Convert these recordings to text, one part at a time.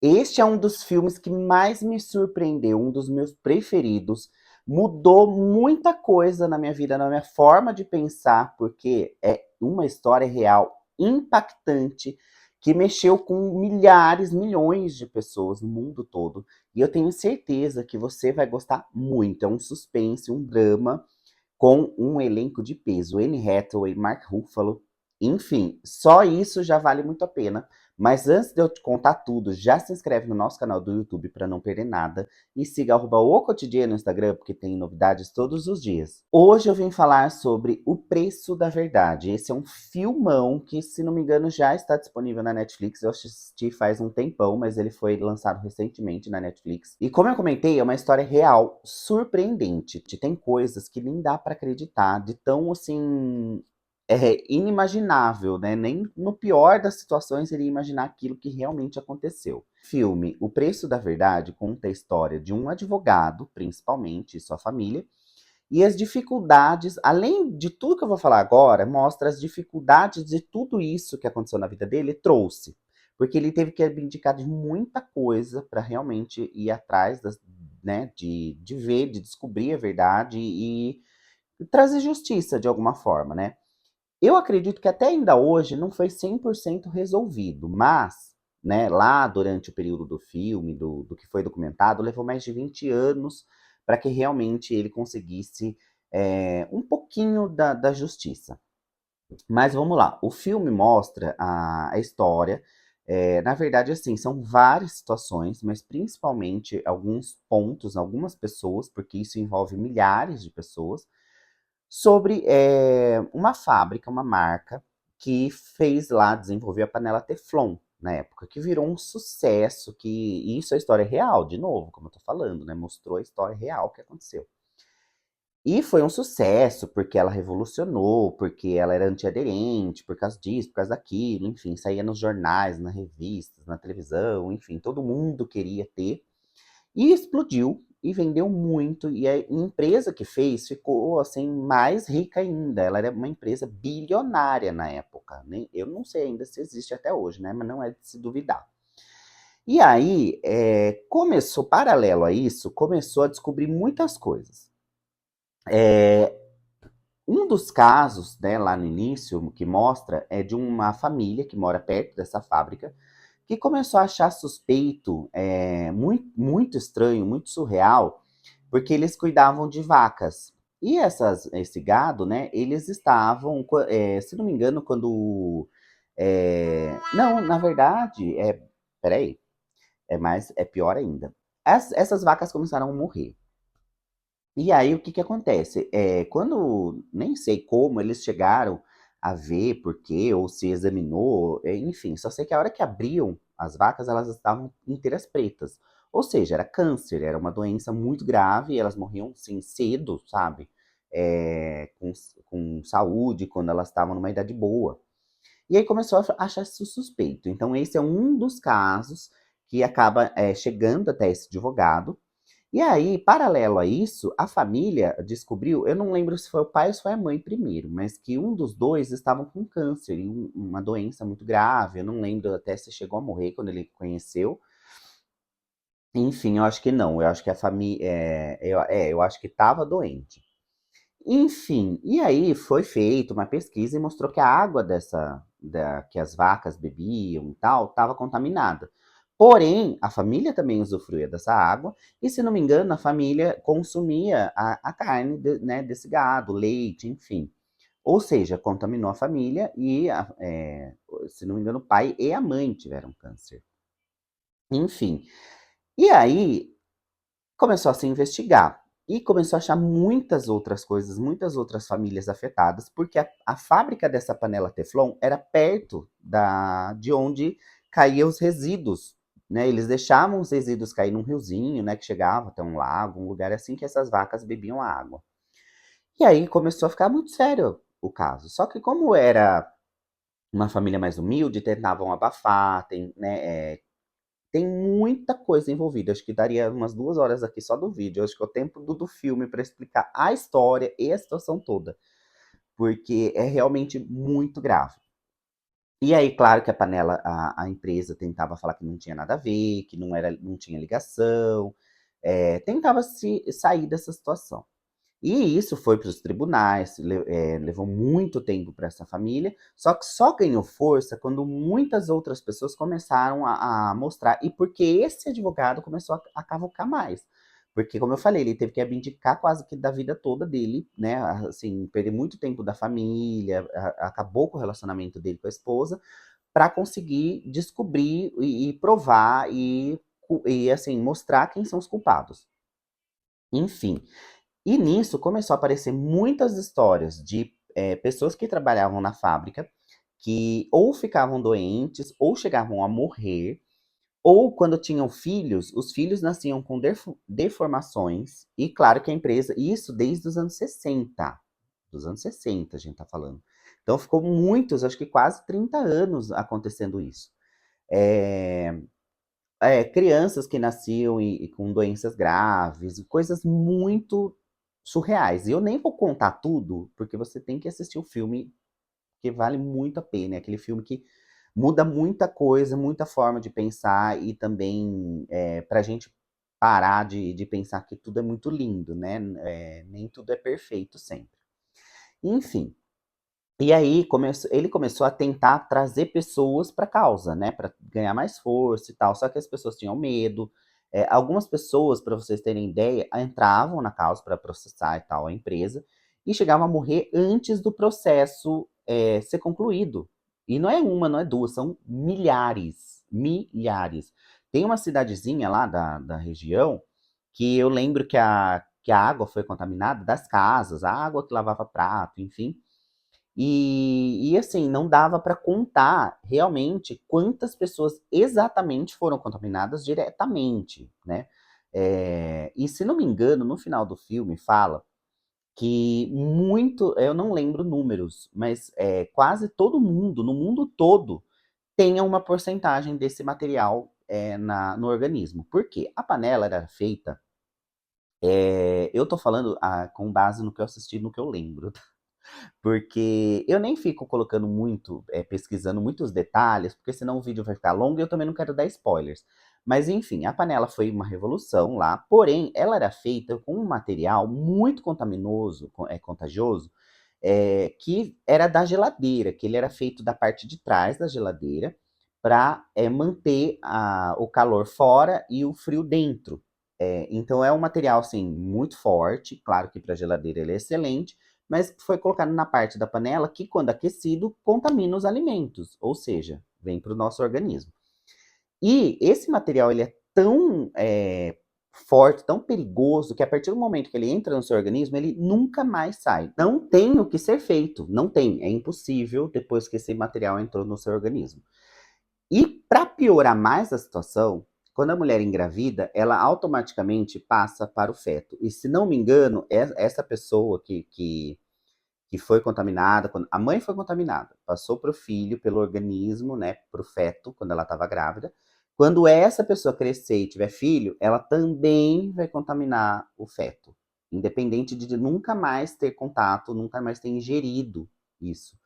Este é um dos filmes que mais me surpreendeu, um dos meus preferidos. Mudou muita coisa na minha vida, na minha forma de pensar, porque é uma história real impactante que mexeu com milhares, milhões de pessoas no mundo todo. E eu tenho certeza que você vai gostar muito. É um suspense, um drama com um elenco de peso. Anne Hathaway, Mark Ruffalo, enfim, só isso já vale muito a pena. Mas antes de eu te contar tudo, já se inscreve no nosso canal do YouTube para não perder nada e siga @o cotidiano no Instagram porque tem novidades todos os dias. Hoje eu vim falar sobre O Preço da Verdade. Esse é um filmão que, se não me engano, já está disponível na Netflix. Eu assisti faz um tempão, mas ele foi lançado recentemente na Netflix. E como eu comentei, é uma história real, surpreendente. Tem coisas que nem dá para acreditar, de tão assim inimaginável, né? Nem no pior das situações seria imaginar aquilo que realmente aconteceu. Filme O Preço da Verdade conta a história de um advogado, principalmente, e sua família, e as dificuldades, além de tudo que eu vou falar agora, mostra as dificuldades de tudo isso que aconteceu na vida dele trouxe. Porque ele teve que abdicar de muita coisa para realmente ir atrás das, né, de ver, de descobrir a verdade e trazer justiça de alguma forma, né? Eu acredito que até ainda hoje não foi 100% resolvido, mas, né, lá durante o período do filme, do que foi documentado, levou mais de 20 anos para que realmente ele conseguisse um pouquinho da justiça. Mas vamos lá, o filme mostra a história. Na verdade, assim, são várias situações, mas principalmente alguns pontos, algumas pessoas, porque isso envolve milhares de pessoas, sobre uma fábrica, uma marca, que fez lá, desenvolveu a panela Teflon na época, que virou um sucesso, que e isso é história real, de novo, como eu tô falando, né? Mostrou a história real que aconteceu. E foi um sucesso, porque ela revolucionou, porque ela era antiaderente, por causa disso, por causa daquilo, enfim, saía nos jornais, nas revistas, na televisão, enfim, todo mundo queria ter. E explodiu e vendeu muito. E a empresa que fez ficou assim mais rica ainda. Ela era uma empresa bilionária na época. Né? Eu não sei ainda se existe até hoje, né? Mas não é de se duvidar. E aí, começou, paralelo a isso, começou a descobrir muitas coisas. É, um dos casos, né, lá no início, que mostra, é de uma família que mora perto dessa fábrica, que começou a achar suspeito, muito, muito estranho, muito surreal, porque eles cuidavam de vacas. E esse gado, né, eles estavam, se não me engano, quando. Não, na verdade, peraí, é pior ainda. Essas vacas começaram a morrer. E aí, o que que acontece? Quando, nem sei como eles chegaram a ver por quê, ou se examinou, enfim, só sei que a hora que abriam as vacas, elas estavam inteiras pretas. Ou seja, era câncer, era uma doença muito grave, e elas morriam, sim, cedo, sabe? Com saúde, quando elas estavam numa idade boa. E aí começou a achar isso suspeito. Então, esse é um dos casos que acaba chegando até esse advogado, e aí, paralelo a isso, a família descobriu, eu não lembro se foi o pai ou se foi a mãe primeiro, mas que um dos dois estavam com câncer, e uma doença muito grave. Eu não lembro até se chegou a morrer quando ele conheceu. Enfim, eu acho que não. Eu acho que a família. Eu acho que estava doente. Enfim, e aí foi feita uma pesquisa e mostrou que a água que as vacas bebiam e tal, estava contaminada. Porém, a família também usufruía dessa água, e se não me engano, a família consumia a carne, né, desse gado, leite, enfim. Ou seja, contaminou a família e, se não me engano, o pai e a mãe tiveram câncer. Enfim. E aí, começou a se investigar e começou a achar muitas outras coisas, muitas outras famílias afetadas, porque a fábrica dessa panela Teflon era perto de onde caíam os resíduos, né? Eles deixavam os resíduos cair num riozinho, né? Que chegava até um lago, um lugar assim que essas vacas bebiam a água. E aí começou a ficar muito sério o caso. Só que como era uma família mais humilde, tentavam abafar, tem muita coisa envolvida. Acho que daria umas 2 horas aqui só do vídeo. Acho que é o tempo do filme para explicar a história e a situação toda. Porque é realmente muito grave. E aí, claro que a panela, a empresa tentava falar que não tinha nada a ver, que não era, não tinha ligação, tentava se sair dessa situação. E isso foi para os tribunais, levou muito tempo para essa família, só que só ganhou força quando muitas outras pessoas começaram a mostrar, e porque esse advogado começou a cavucar mais. Porque, como eu falei, ele teve que abdicar quase que da vida toda dele, né? Assim, perder muito tempo da família, acabou com o relacionamento dele com a esposa, para conseguir descobrir e provar e, assim, mostrar quem são os culpados. Enfim, e nisso começou a aparecer muitas histórias de pessoas que trabalhavam na fábrica que ou ficavam doentes, ou chegavam a morrer, ou quando tinham filhos, os filhos nasciam com deformações. E claro que a empresa, isso desde os anos 60, dos anos 60 a gente tá falando. Então ficou muitos, acho que quase 30 anos acontecendo isso. É, crianças que nasciam e com doenças graves, coisas muito surreais. E eu nem vou contar tudo, porque você tem que assistir o filme, que vale muito a pena. É aquele filme que muda muita coisa, muita forma de pensar e também para a gente parar de pensar que tudo é muito lindo, né? Nem tudo é perfeito sempre. Enfim, e aí ele começou a tentar trazer pessoas para a causa, né, para ganhar mais força e tal. Só que as pessoas tinham medo. Algumas pessoas, para vocês terem ideia, entravam na causa para processar e tal a empresa e chegavam a morrer antes do processo ser concluído. E não é uma, não é duas, são milhares, milhares. Tem uma cidadezinha lá da região que eu lembro que a água foi contaminada das casas, a água que lavava prato, enfim. E assim, não dava para contar realmente quantas pessoas exatamente foram contaminadas diretamente, né? E se não me engano, no final do filme fala que muito, eu não lembro números, mas quase todo mundo, no mundo todo, tenha uma porcentagem desse material no organismo. Por quê? A panela era feita, eu tô falando com base no que eu assisti, no que eu lembro, porque eu nem fico colocando muito, pesquisando muitos detalhes, porque senão o vídeo vai ficar longo e eu também não quero dar spoilers. Mas enfim, a panela foi uma revolução lá, porém ela era feita com um material muito contaminoso, contagioso, que era da geladeira, que ele era feito da parte de trás da geladeira para manter o calor fora e o frio dentro. Então é um material assim muito forte, claro que para geladeira ele é excelente, mas foi colocado na parte da panela que, quando aquecido, contamina os alimentos, ou seja, vem para o nosso organismo. E esse material ele é tão forte, tão perigoso, que a partir do momento que ele entra no seu organismo, ele nunca mais sai. Não tem o que ser feito, não tem, é impossível depois que esse material entrou no seu organismo. E para piorar mais a situação, quando a mulher engravida, ela automaticamente passa para o feto. E se não me engano, essa pessoa que foi contaminada, a mãe foi contaminada, passou para o filho, pelo organismo, né, para o feto, quando ela estava grávida. Quando essa pessoa crescer e tiver filho, ela também vai contaminar o feto, independente de nunca mais ter contato, nunca mais ter ingerido isso.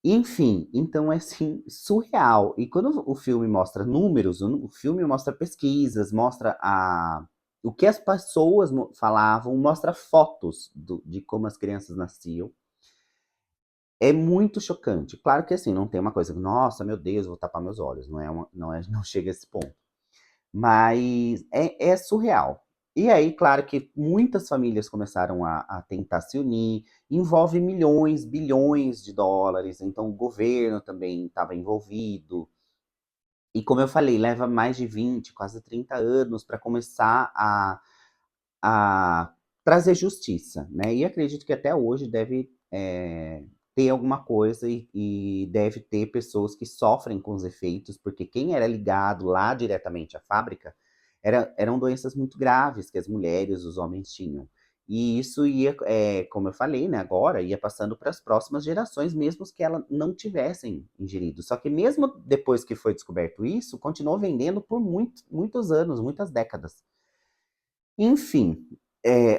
Enfim, então é assim, surreal. E quando o filme mostra números, o filme mostra pesquisas, mostra o que as pessoas falavam, mostra fotos de como as crianças nasciam. É muito chocante. Claro que assim, não tem uma coisa, nossa, meu Deus, vou tapar meus olhos. Não chega a esse ponto. Mas é surreal. E aí, claro que muitas famílias começaram a tentar se unir, envolve milhões, bilhões de dólares, então o governo também estava envolvido. E como eu falei, leva mais de 20, quase 30 anos para começar a trazer justiça, né? E acredito que até hoje deve ter alguma coisa e deve ter pessoas que sofrem com os efeitos, porque quem era ligado lá diretamente à fábrica eram doenças muito graves que as mulheres, os homens tinham. E isso ia, como eu falei, né, agora, ia passando para as próximas gerações, mesmo que elas não tivessem ingerido. Só que mesmo depois que foi descoberto isso, continuou vendendo por muitos anos, muitas décadas. Enfim,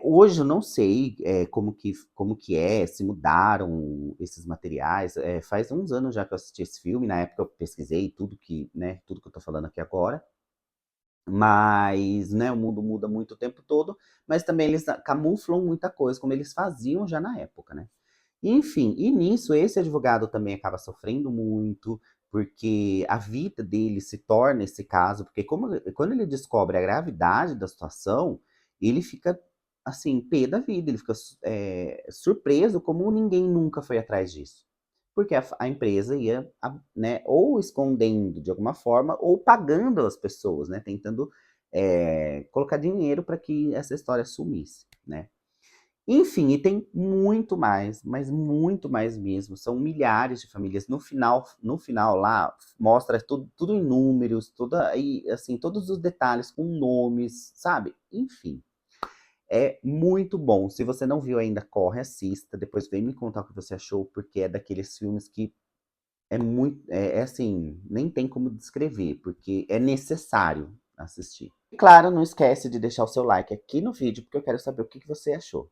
Hoje eu não sei como que é, se mudaram esses materiais. Faz uns anos já que eu assisti esse filme, na época eu pesquisei tudo que, né, tudo que eu tô falando aqui agora. Mas, né, o mundo muda muito o tempo todo, mas também eles camuflam muita coisa, como eles faziam já na época, né? Enfim, e nisso esse advogado também acaba sofrendo muito, porque a vida dele se torna esse caso, porque quando ele descobre a gravidade da situação, ele fica assim, pé da vida, ele fica surpreso como ninguém nunca foi atrás disso. Porque a empresa ia, né, ou escondendo de alguma forma, ou pagando as pessoas, né, tentando colocar dinheiro para que essa história sumisse, né? Enfim, e tem muito mais, mas muito mais mesmo. São milhares de famílias. No final lá mostra tudo em números, e assim, todos os detalhes com nomes, sabe? Enfim, é muito bom. Se você não viu ainda, corre, assista. Depois vem me contar o que você achou, porque é daqueles filmes que é assim, nem tem como descrever, porque é necessário assistir. E claro, não esquece de deixar o seu like aqui no vídeo, porque eu quero saber o que você achou.